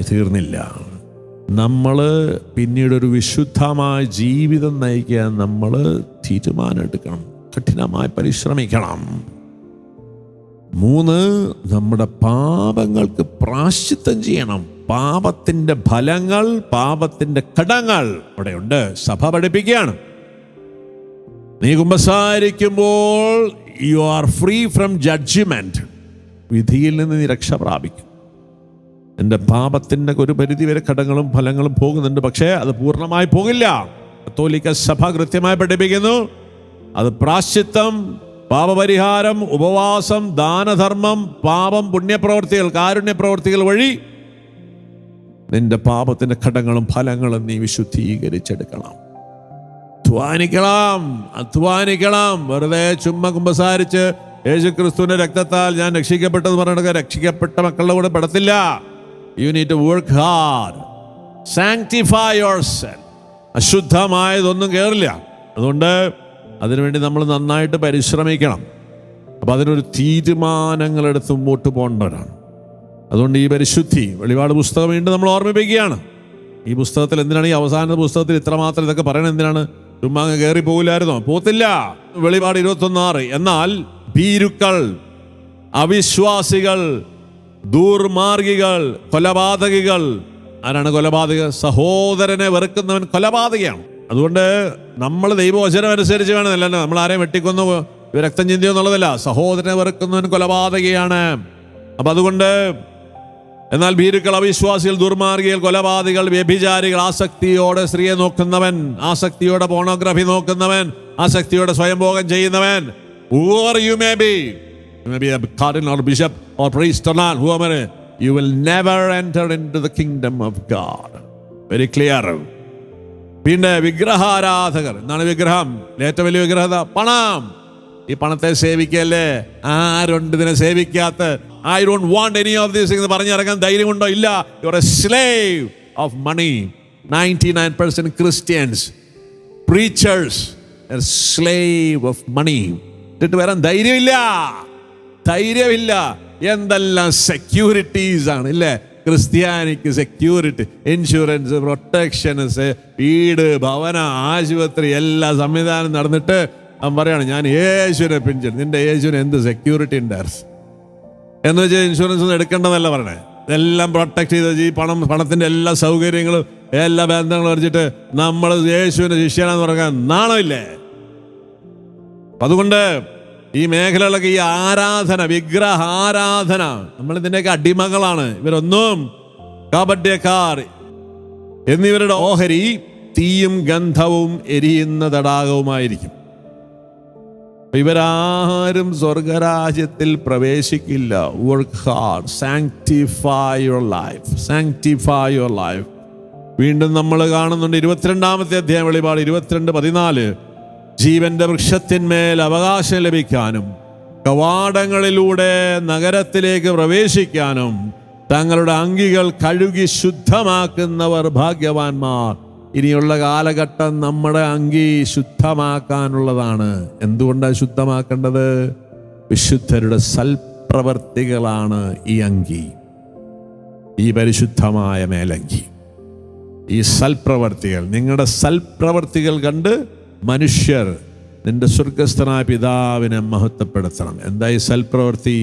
തീർന്നില്ല. നമ്മൾ പിന്നീടൊരു വിശുദ്ധമായ ജീവിതം നയിക്കാൻ നമ്മൾ തീരുമാനമെടുക്കണം, കഠിനമായി പരിശ്രമിക്കണം. 3, നമ്മുടെ പാപങ്ങൾക്ക് പ്രായശ്ചിത്തം ചെയ്യണം. പാപത്തിൻ്റെ ഫലങ്ങൾ, പാപത്തിൻ്റെ കടങ്ങൾ അവിടെയുണ്ട്. സഭ പഠിപ്പിക്കുകയാണ്, നീ കുമ്പസാരിക്കുമ്പോൾ you are free from judgement. വിധിയിൽ നിന്ന് നീ രക്ഷ പ്രാപിക്കും. എൻ്റെ പാപത്തിൻ്റെ ഒരു പരിധി വരെ കടങ്ങളും ഫലങ്ങളും പോകുന്നുണ്ട്, പക്ഷേ അത് പൂർണ്ണമായി പോകില്ല. കത്തോലിക്ക സഭ കൃത്യമായി പഠിപ്പിക്കുന്നു, അത് പ്രായശ്ചിത്തം, പാപപരിഹാരം, ഉപവാസം, ദാനധർമ്മം, പാപം, പുണ്യപ്രവർത്തികൾ, കാരുണ്യപ്രവർത്തികൾ വഴി നിന്റെ പാപത്തിൻ്റെ കടങ്ങളും ഫലങ്ങളും നീ വിശുദ്ധീകരിച്ചെടുക്കണം. അധ്വാനിക്കണം. വെറുതെ ചുമ്മാ കുമ്പസാരിച്ച് യേശുക്രിസ്തുവിന്റെ രക്തത്താൽ ഞാൻ രക്ഷിക്കപ്പെട്ടെന്ന് പറഞ്ഞിട്ട് രക്ഷിക്കപ്പെട്ട മക്കളുടെ കൂടെ പെടത്തില്ല. You need to work hard. Sanctify yourself. അശുദ്ധമായതൊന്നും കയറില്ല. അതുകൊണ്ട് അതിനുവേണ്ടി നമ്മൾ നന്നായിട്ട് പരിശ്രമിക്കണം. അപ്പം അതിനൊരു തീരുമാനങ്ങളെടുത്ത് മുമ്പോട്ട് പോകേണ്ടവരാണ്. അതുകൊണ്ട് ഈ പരിശുദ്ധി വെളിപാട് പുസ്തകം വീണ്ടും നമ്മൾ ഓർമ്മിപ്പിക്കുകയാണ്. ഈ പുസ്തകത്തിൽ എന്തിനാണ്, ഈ അവസാന പുസ്തകത്തിൽ ഇത്രമാത്രം ഇതൊക്കെ പറയണത് എന്തിനാണ്? ചുമ്മാ അങ്ങ് കയറി പോകില്ലായിരുന്നോ? പോത്തില്ല. വെളിപാട് 21:6. എന്നാൽ ഭീരുക്കൾ, അവിശ്വാസികൾ, ദുർമാർഗികൾ, കൊലപാതകികൾ. ആരാണ് കൊലപാതക? സഹോദരനെ വെറുക്കുന്നവൻ കൊലപാതകയാണ്. അതുകൊണ്ട് നമ്മൾ ദൈവവചനം അനുസരിച്ച് വേണം. അല്ല നമ്മൾ ആരെയും വെട്ടിക്കൊന്നു രക്തം ചിന്തിയോ എന്നുള്ളതല്ല. സഹോദരനെ വെറുക്കുന്നവൻ കൊലപാതകയാണ്. അപ്പൊ അതുകൊണ്ട് എന്നാൽ ഭീരുക്കൾ, അവിശ്വാസികൾ, ദുർമാർഗികൾ, കൊലപാതകൾ, വ്യഭിചാരികൾ, ആസക്തിയോടെ സ്ത്രീയെ നോക്കുന്നവൻ, ആസക്തിയോടെ പോണോഗ്രഫി നോക്കുന്നവൻ, ആസക്തിയോടെ സ്വയംഭോഗം ചെയ്യുന്നവൻ, whoever you may be a cardinal or bishop or priest or not, whoever, you will never enter into the kingdom of God. Very clear. പിന്നെ വിഗ്രഹാരാധകർ. എന്താണ് വിഗ്രഹം? ഏറ്റവും വലിയ വിഗ്രഹത പണം. ഈ പണത്തെ സേവിക്കല്ലേ? ആരുണ്ട് ഇതിനെ സേവിക്കാത്ത? I don't want any of these things പറഞ്ഞിറങ്ങാൻ ധൈര്യമുണ്ടോ? ഇല്ല. You are a slave of money. 99% Christians, preachers are slave of money. എന്നിട്ട് വരാൻ ധൈര്യമില്ല. എന്തെല്ലാം സെക്യൂരിറ്റീസ് ആണ് ഇല്ലേ? ക്രിസ്ത്യാനിക്ക് സെക്യൂരിറ്റി, ഇൻഷുറൻസ്, പ്രൊട്ടക്ഷൻസ്, വീട്, ഭവന, ആശുപത്രി, എല്ലാ സംവിധാനം നടന്നിട്ട് അവൻ പറയാണ് ഞാൻ യേശുവിനെ പിൻചെടുത്തു. നിന്റെ യേശുവിന് എന്ത് സെക്യൂരിറ്റി ഉണ്ടായിരുന്നു എന്ന് വെച്ചാൽ ഇൻഷുറൻസ് ഒന്നും എടുക്കേണ്ടതല്ല പറയണേ. ഇതെല്ലാം പ്രൊട്ടക്ട് ചെയ്ത് ഈ പണത്തിൻ്റെ എല്ലാ സൗകര്യങ്ങളും എല്ലാ ബന്ധങ്ങളും വെച്ചിട്ട് നമ്മൾ യേശുവിൻ്റെ ശിഷ്യനാന്ന് പറയാൻ നാണമില്ലേ? അതുകൊണ്ട് ഈ മേഖലകളൊക്കെ ഈ ആരാധന, വിഗ്രഹാരാധന, നമ്മൾ ഇതിൻ്റെയൊക്കെ അടിമകളാണ്. ഇവരൊന്നും കാപട്യക്കാർ എന്നിവരുടെ ഓഹരി തീയും ഗന്ധവും എരിയുന്ന തടാകവുമായിരിക്കും. ഇവരാരും സ്വർഗരാജ്യത്തിൽ പ്രവേശിക്കില്ല. Work hard, sanctify your life, sanctify your life. വീണ്ടും നമ്മൾ കാണുന്നുണ്ട് 22-ാമത്തെ അധ്യായം വെളിപാട് 22:14. ജീവന്റെ വൃക്ഷത്തിന്മേൽ അവകാശം ലഭിക്കാനും കവാടങ്ങളിലൂടെ നഗരത്തിലേക്ക് പ്രവേശിക്കാനും തങ്ങളുടെ അങ്കികൾ കഴുകി ശുദ്ധമാക്കുന്നവർ ഭാഗ്യവാന്മാർ. ഇനിയുള്ള കാലഘട്ടം നമ്മുടെ അങ്കി ശുദ്ധമാക്കാനുള്ളതാണ്. എന്തുകൊണ്ടാണ് ശുദ്ധമാക്കേണ്ടത്? വിശുദ്ധരുടെ സൽപ്രവർത്തികളാണ് ഈ അങ്കി, ഈ പരിശുദ്ധമായ മേലങ്കി. ഈ സൽപ്രവർത്തികൾ, നിങ്ങളുടെ സൽപ്രവർത്തികൾ കണ്ട് മനുഷ്യർ നിന്റെ സ്വർഗസ്ഥനായ പിതാവിനെ മഹത്വപ്പെടുത്തണം. എന്താ ഈ സൽപ്രവർത്തി?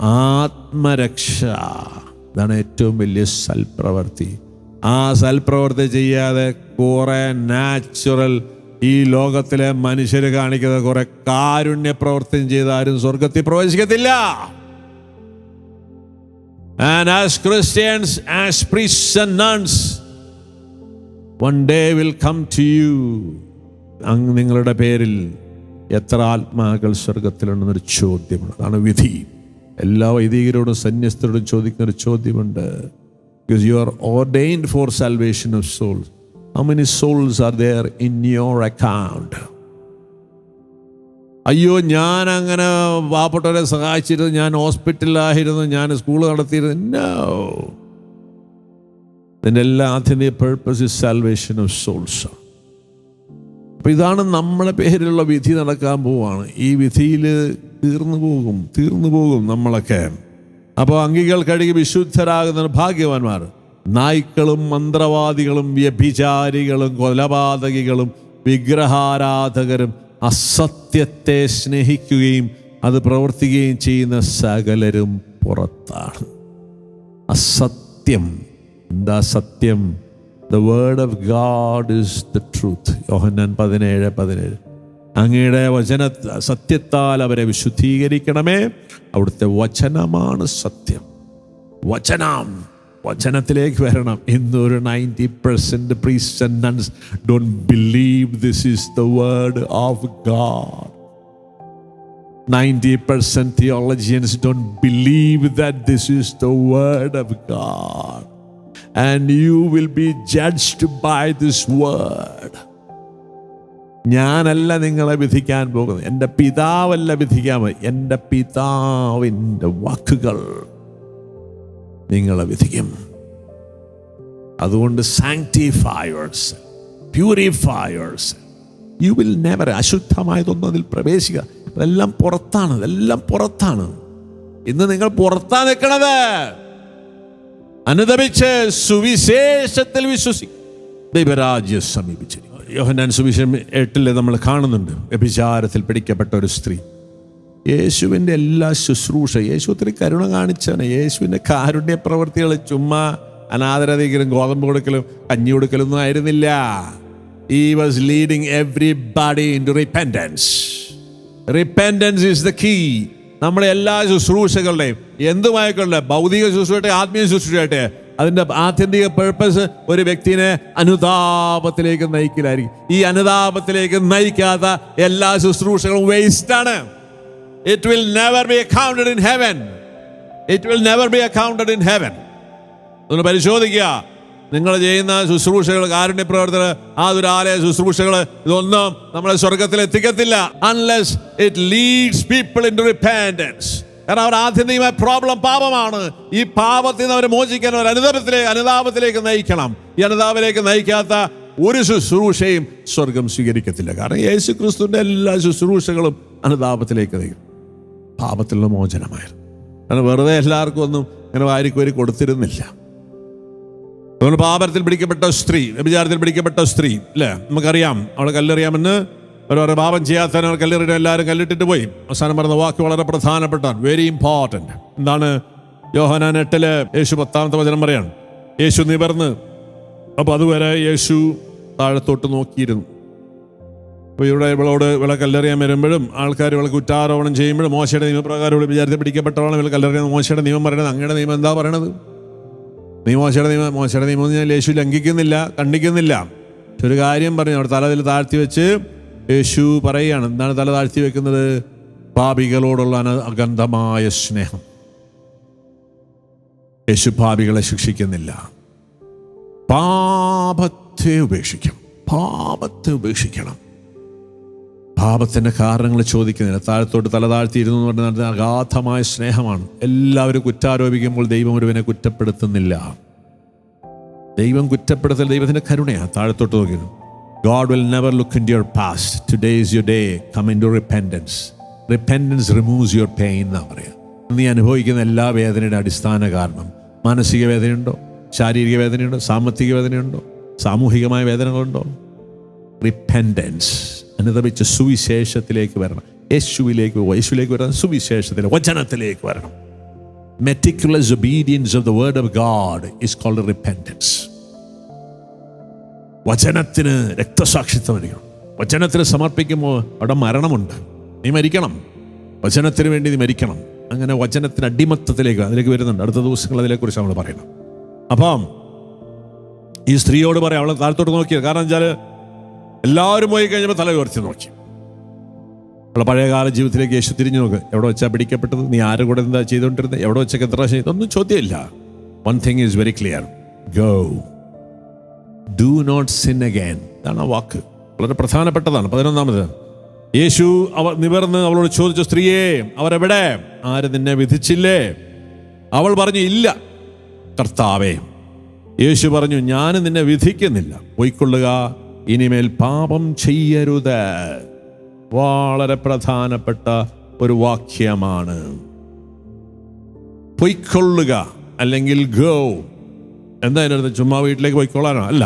ആത്മരക്ഷ. ഇതാണ് ഏറ്റവും വലിയ സൽപ്രവർത്തി. ആ സൽപ്രവർത്തി ചെയ്യാതെ കുറെ നാച്ചുറൽ ഈ ലോകത്തിലെ മനുഷ്യർ കാണിക്കുന്ന കുറെ കാരുണ്യ പ്രവർത്തനം ചെയ്ത് ആരും സ്വർഗത്തിൽ പ്രവേശിക്കത്തില്ല. And as Christians, as priests and nuns, one day will come to you. നിങ്ങളുടെ പേരിൽ എത്ര ആത്മാക്കൾ സ്വർഗത്തിലുണ്ടെന്നൊരു ചോദ്യമുണ്ട്. അതാണ് വിധി. എല്ലാ വൈദികരോടും സന്യസ്തരോടും ചോദിക്കുന്ന ഒരു ചോദ്യമുണ്ട്. Because you are ordained for salvation of souls. How many souls are there in your account? അയ്യോ, ഞാൻ അങ്ങനെ പാവപ്പെട്ടവരെ സഹായിച്ചിരുന്നു, ഞാൻ ഹോസ്പിറ്റലിലായിരുന്നു, ഞാൻ സ്കൂൾ നടത്തിയിരുന്നു. No. ഇതിൻ്റെ എല്ലാ ആത്യന്തിക purpose is salvation of souls. അപ്പം ഇതാണ് നമ്മുടെ പേരിലുള്ള വിധി നടക്കാൻ പോവാണ്. ഈ വിധിയിൽ തീർന്നു പോകും നമ്മളൊക്കെ. അപ്പോൾ അങ്കികൾ കഴുകി വിശുദ്ധരാകുന്ന ഭാഗ്യവാന്മാർ. നായ്ക്കളും മന്ത്രവാദികളും വ്യഭിചാരികളും കൊലപാതകികളും വിഗ്രഹാരാധകരും അസത്യത്തെ സ്നേഹിക്കുകയും അത് പ്രവർത്തിക്കുകയും ചെയ്യുന്ന സകലരും പുറത്താണ്. അസത്യം. എന്താ സത്യം? The word of God is the truth. യോഹന്നാൻ 17:17. അങ്ങയുടെ സത്യത്താൽ അവരെ വിശുദ്ധീകരിക്കണമേ. അവിടുത്തെ വചനമാണ് സത്യം. വചനത്തിലേക്ക് വരണം. ഇന്നൊരു 90% priests and nuns don't believe this is the word of God. 90% theologians don't believe that this is the word of God. And you will be judged by this word. ഞാനല്ല നിങ്ങളെ വിധിക്കാൻ പോകുന്നത്, എൻ്റെ പിതാവല്ല വിധിക്കാൻ പോകുന്നത്. എൻ്റെ പിതാവിൻ്റെ വാക്കുകൾ നിങ്ങളെ വിധിക്കും. അതുകൊണ്ട് sanctify yourself, purify yourself. You will never, അശുദ്ധമായതൊന്നും അതിൽ പ്രവേശിക്കുക. അതെല്ലാം പുറത്താണ്, അതെല്ലാം പുറത്താണ്. ഇന്ന് നിങ്ങൾ പുറത്താ നിൽക്കണത്. അനുദപിച്ച് സുവിശേഷത്തിൽ വിശ്വസിക്കും, ദൈവരാജ്യം സമീപിച്ചിരിക്കും. യോഹന്നാൻ സുവിശേഷം 8 നമ്മൾ കാണുന്നുണ്ട്, വ്യഭിചാരത്തിൽ പിടിക്കപ്പെട്ട ഒരു സ്ത്രീ. യേശുവിൻ്റെ എല്ലാ ശുശ്രൂഷ, യേശു ഒത്തിരി കരുണ കാണിച്ചാണ്. യേശുവിൻ്റെ കാരുണ്യ പ്രവൃത്തികൾ ചുമ്മാ അനാദരതീകരും ഗോതമ്പ് കൊടുക്കലും കഞ്ഞി കൊടുക്കലൊന്നും ആയിരുന്നില്ല. He was leading everybody into repentance. Repentance is the key. നമ്മുടെ എല്ലാ ശുശ്രൂഷകളുടെയും എന്തുമായിക്കൊള്ളെ, ഭൗതിക ശുശ്രൂഷയായിട്ട് ആത്മീയ ശുശ്രൂഷയായിട്ട്, അതിൻ്റെ ആത്യന്തിക പർപ്പസ് ഒരു വ്യക്തിനെ അനുതാപത്തിലേക്ക് നയിക്കലായിരിക്കും. ഈ അനുതാപത്തിലേക്ക് നയിക്കാത്ത എല്ലാ ശുശ്രൂഷകളും വേസ്റ്റാണ്. It will never be accounted in heaven. It will never be accounted in heaven. ഒന്ന് പരിശോധിക്കുക, നിങ്ങൾ ചെയ്യുന്ന ശുശ്രൂഷകൾ, കാരുണ്യ പ്രവർത്തന, ആതുരാലയ ശുശ്രൂഷകൾ, ഇതൊന്നും നമ്മളെ സ്വർഗത്തിൽ എത്തിക്കത്തില്ല unless it leads people into repentance. കാരണം അവർ ആത്യന്തികമായ പ്രോബ്ലം പാപമാണ്. ഈ പാപത്തിൽ നിന്ന് അവരെ മോചിക്കാൻ അവർ അനുതാപത്തിലേക്ക് നയിക്കണം. ഈ അനുതാപത്തിലേക്ക് നയിക്കാത്ത ഒരു ശുശ്രൂഷയും സ്വർഗം സ്വീകരിക്കത്തില്ല. കാരണം യേശു ക്രിസ്തുവിൻ്റെ എല്ലാ ശുശ്രൂഷകളും അനുതാപത്തിലേക്ക് നയിക്കും, പാപത്തിലുള്ള മോചനമായിരുന്നു. കാരണം വെറുതെ എല്ലാവർക്കും ഒന്നും ഇങ്ങനെ വാരിക്കോരി കൊടുത്തിരുന്നില്ല. അതുകൊണ്ട് പാപത്തിൽ പിടിക്കപ്പെട്ട സ്ത്രീ, വ്യഭിചാരത്തിൽ പിടിക്കപ്പെട്ട സ്ത്രീ അല്ലേ, നമുക്കറിയാം. അവളെ കല്ലെറിയാമെന്ന് ഓരോ പാപം ചെയ്യാത്തവർ കല്ലെറിയാൻ എല്ലാവരും കല്ലിട്ടിട്ട് പോയി. അവസാനം പറഞ്ഞ വാക്ക് വളരെ പ്രധാനപ്പെട്ടാണ്, വെരി ഇമ്പോർട്ടൻറ്റ്. എന്താണ്? യോഹന്നാൻ 8 യേശു 10-ാമത്തെ വചനം പറയാണ്, യേശു നിവർന്ന്, അപ്പോൾ അതുവരെ യേശു താഴത്തോട്ട് നോക്കിയിരുന്നു. അപ്പോൾ ഇവളെ കല്ലെറിയാൻ വരുമ്പോഴും ആൾക്കാർ ഇവളെ കുറ്റാരോപണം ചെയ്യുമ്പോഴും മോശയുടെ നിയമപ്രകാരം ഇവിടെ വിചാരത്തിൽ പിടിക്കപ്പെട്ടവളാണ് ഇവൾ കല്ലെറിയാൻ. മോശയുടെ നിയമം പറയണത്, അങ്ങയുടെ നിയമം എന്താ പറയണത്? നീ മോശയുടെ നിയമം ഞാൻ യേശു ലംഘിക്കുന്നില്ല, ഖണ്ഡിക്കുന്നില്ല. പക്ഷെ ഒരു കാര്യം പറഞ്ഞു, അവിടെ തല താഴ്ത്തി വെച്ച് യേശു പറയുകയാണ്. എന്താണ് തല താഴ്ത്തി വെക്കുന്നത്? പാപികളോടുള്ള അഗന്ധമായ സ്നേഹം. യേശു പാപികളെ ശിക്ഷിക്കുന്നില്ല, പാപത്തെ ഉപേക്ഷിക്കണം. പാപത്തിൻ്റെ കാരണങ്ങൾ ചോദിക്കുന്നില്ല. താഴത്തോട്ട് തല താഴ്ത്തിയിരുന്നു എന്ന് പറഞ്ഞാൽ അഗാധമായ സ്നേഹമാണ്. എല്ലാവരും കുറ്റാരോപിക്കുമ്പോൾ ദൈവം ഒരുവനെ കുറ്റപ്പെടുത്തുന്നില്ല. ദൈവം കുറ്റപ്പെടുത്തൽ ദൈവത്തിൻ്റെ കരുണയാണ്. താഴത്തോട്ട് നോക്കിയിരുന്നു. God will never look into your past. Today is your day. Come into repentance. Repentance removes your pain എന്നാ പറയാം. നീ അനുഭവിക്കുന്ന എല്ലാ വേദനയുടെ അടിസ്ഥാന കാരണം മാനസിക വേദനയുണ്ടോ, ശാരീരിക വേദനയുണ്ടോ, സാമ്പത്തിക വേദനയുണ്ടോ, സാമൂഹികമായ വേദനകളുണ്ടോ? റിപ്പൻറ്റൻസ്, അനുദപിച്ച് സുവിശേഷത്തിലേക്ക് വരണം. യേശുവിലേക്ക് വരണം, സുവിശേഷത്തിലേക്ക്, വചനത്തിലേക്ക് വരണം. Meticulous obedience of the word of God is called repentance. വചനത്തിന് രക്തസാക്ഷിത്വം വരികണം. വചനത്തിന് സമർപ്പിക്കുമ്പോൾ അവിടെ മരണമുണ്ട്. നീ മരിക്കണം, വചനത്തിന് വേണ്ടി നീ മരിക്കണം. അങ്ങനെ വചനത്തിന് അടിമത്തത്തിലേക്ക് അതിലേക്ക് വരുന്നുണ്ട്. അടുത്ത ദിവസങ്ങൾ അതിനെക്കുറിച്ച് നമ്മൾ പറയണം. അപ്പം ഈ സ്ത്രീയോട് പറയാം, അവളെ താഴത്തോട്ട് നോക്കിയത്. കാരണം വെച്ചാൽ എല്ലാവരും പോയി കഴിഞ്ഞപ്പോൾ തല ഉയർത്തി നോക്കി. അവളെ പഴയകാല ജീവിതത്തിലേക്ക് യേശു തിരിഞ്ഞു നോക്ക്. എവിടെ വെച്ചാൽ പിടിക്കപ്പെട്ടത്? നീ ആരുടെ കൂടെ എന്താ ചെയ്തുകൊണ്ടിരുന്നത്? എവിടെ വെച്ചൊക്കെ എത്ര പ്രാവശ്യം? ഇതൊന്നും ചോദ്യമില്ല. One thing is very clear, go, do not sin again. ഇതാണ് ആ വാക്ക്, വളരെ പ്രധാനപ്പെട്ടതാണ്. 11-ാമത്, യേശു നിവർന്ന് അവളോട് ചോദിച്ചു, സ്ത്രീയെ, അവരെവിടെ? ആരും നിന്നെ വിധിച്ചില്ലേ? അവൾ പറഞ്ഞു, ഇല്ല കർത്താവേ. യേശു പറഞ്ഞു, ഞാൻ നിന്നെ വിധിക്കുന്നില്ല, പൊയ്ക്കൊള്ളുക, ഇനിമേൽ പാപം ചെയ്യരുത്. വളരെ പ്രധാനപ്പെട്ട ഒരു വാക്യമാണ്. പൊയ്ക്കൊള്ളുക അല്ലെങ്കിൽ ഗോ. എന്താ അതിനർത്ഥം? ചുമ്മാ വീട്ടിലേക്ക് പോയിക്കൊള്ളാനോ? അല്ല.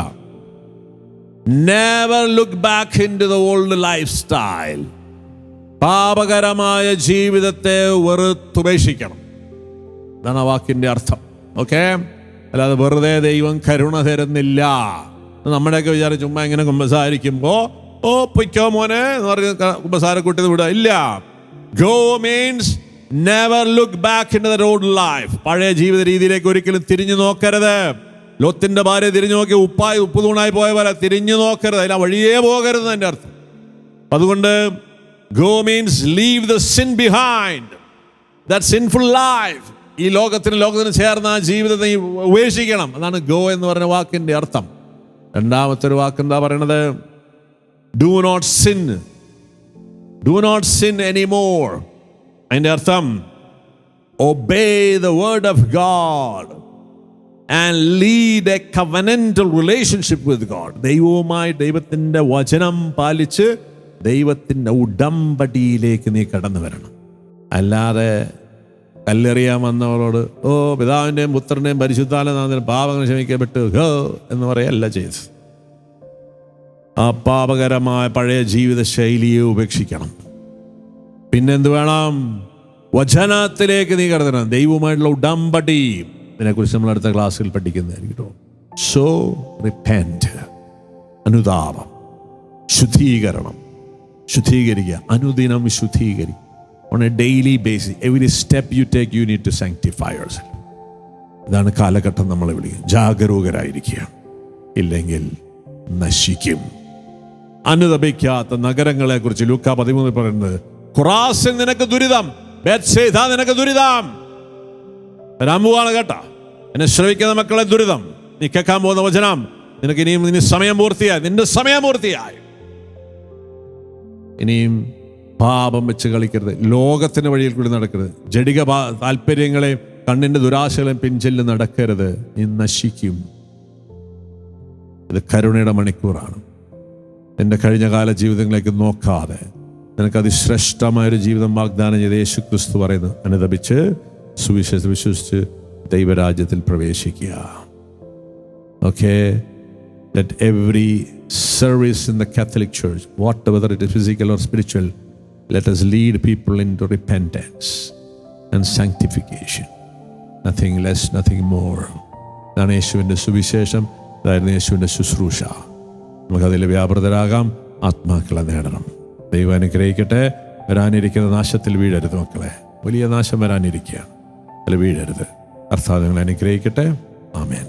Never look back into the old life style. പാപകരമായ ജീവിതത്തെ വെറുത്തുപേക്ഷിക്കണം. ഇതാണ് ആ വാക്കിൻ്റെ അർത്ഥം. ഓക്കെ? അല്ലാതെ വെറുതെ ദൈവം കരുണ തരുന്നില്ല. നമ്മുടെയൊക്കെ വിചാരം ചുമ്മാ ഇങ്ങനെ കുമ്പസാരിക്കുമ്പോൾ ഓ പൊയ്ക്കോ മോനെ എന്ന് പറഞ്ഞ് കുമ്പസാരക്കൂട്ടി വിടുക. ഇല്ല. Go means never look back in the old life. പഴയ ജീവിത രീതിയിലേക്ക് ഒരിക്കലും തിരിഞ്ഞു നോക്കരുത്. ലോത്തിന്റെ ഭാര്യ തിരിഞ്ഞു നോക്കി ഉപ്പ് തൂണായി പോയ പോലെ തിരിഞ്ഞു നോക്കരുത്. അതിൽ വഴിയേ പോകരുത് എൻ്റെ അർത്ഥം. അതുകൊണ്ട് go means leave the sin behind, that sinful life. ഈ ലോകത്തിന് ചേർന്ന ആ ജീവിതത്തെ ഉപേക്ഷിക്കണം. അതാണ് ഗോ എന്ന് പറഞ്ഞ വാക്കിൻ്റെ അർത്ഥം. രണ്ടാമത്തെ ഒരു വാക്ക് എന്താ പറയണത്? Do not sin. Do not sin anymore. അതിൻ്റെ അർത്ഥം obey the word of God and lead a covenantal relationship with God. ദൈവത്തിൻ്റെ വചനം പാലിച്ച് ദൈവത്തിൻ്റെ ഉടമ്പടിയിലേക്ക് നീ കടന്നു വരണം. അല്ലാതെ കല്ലെറിയാൻ വന്നവരോട് പിതാവിൻ്റെയും പുത്രൻ്റെയും പരിശുദ്ധാത്മാവിൻ്റെയും പാപങ്ങൾ ക്ഷമിക്കപ്പെട്ട് എന്ന് പറയല്ല ചെയ്ത്. ആ പാപകരമായ പഴയ ജീവിത ശൈലിയെ ഉപേക്ഷിക്കണം. പിന്നെന്ത് വേണം? വചനത്തിലേക്ക് നീ കടത്തണം. ദൈവവുമായിട്ടുള്ള ഉടമ്പടി, ഇതിനെക്കുറിച്ച് നമ്മൾ അടുത്ത ക്ലാസ്സിൽ പഠിക്കുന്നതായിരിക്കും. സോ റിപ്പന്റ്, അനുതാപം, ശുദ്ധീകരണം, ശുദ്ധീകരിക്കുക, അനുദിനം ശുദ്ധീകരിക്കുക. On a daily basis, every step you take, you need to sanctify yourself. ഇതാണ് കാലഘട്ടം നമ്മളെ വിളിക്കുക. ജാഗരൂകരായിരിക്കുക, ഇല്ലെങ്കിൽ നശിക്കും. അനുതപിക്കാത്ത നഗരങ്ങളെ കുറിച്ച് ലൂക്കാ 13 പറയുന്നത്, ഖുറാസിൻ നിനക്ക് ദുരിതം, ബേത്സേദ നിനക്ക് ദുരിതം. രാമുവാണ് കേട്ട എന്നെ ശ്രവിക്കുന്ന മക്കളെ ദുരിതം. നീ കേൾക്കാൻ പോകുന്ന വചനം നിനക്ക് ഇനിയും നിന്റെ സമയം പൂർത്തിയായി, നിന്റെ സമയം പൂർത്തിയായി. ഇനിയും പാപം വെച്ച് കളിക്കരുത്, ലോകത്തിൻ്റെ വഴിയിൽ കൂടി നടക്കരുത്, ജഡിക താല്പര്യങ്ങളെയും കണ്ണിൻ്റെ ദുരാശകളെയും പിൻചെല്ല് നടക്കരുത്. നീ നശിക്കും. ഇത് കരുണയുടെ മണിക്കൂറാണ്. എൻ്റെ കഴിഞ്ഞ കാല ജീവിതങ്ങളിലേക്ക് നോക്കാതെ നിനക്ക് അതിശ്രേഷ്ഠമായൊരു ജീവിതം വാഗ്ദാനം ചെയ്ത് യേശു ക്രിസ്തു പറയുന്നു, അനുതപിച്ച് സുവിശേഷം വിശ്വസിച്ച് ദൈവരാജ്യത്തിൽ പ്രവേശിക്കുക. Okay, let every service in the Catholic Church, whether it is physical or spiritual, let us lead people into repentance and sanctification. Nothing less, nothing more. ഇതാണ് യേശുവിൻ്റെ സുവിശേഷം, ഇതായിരുന്നു യേശുവിൻ്റെ ശുശ്രൂഷ. നമുക്കതിൽ വ്യാപൃതരാകാം, ആത്മാക്കളെ നേടണം. ദൈവം അനുഗ്രഹിക്കട്ടെ. വരാനിരിക്കുന്ന നാശത്തിൽ വീഴരുത് മക്കളെ. വലിയ നാശം വരാനിരിക്കുകയാണ്, അതിൽ വീഴരുത്. കർത്താവ് നിങ്ങളെ അനുഗ്രഹിക്കട്ടെ. ആമേൻ.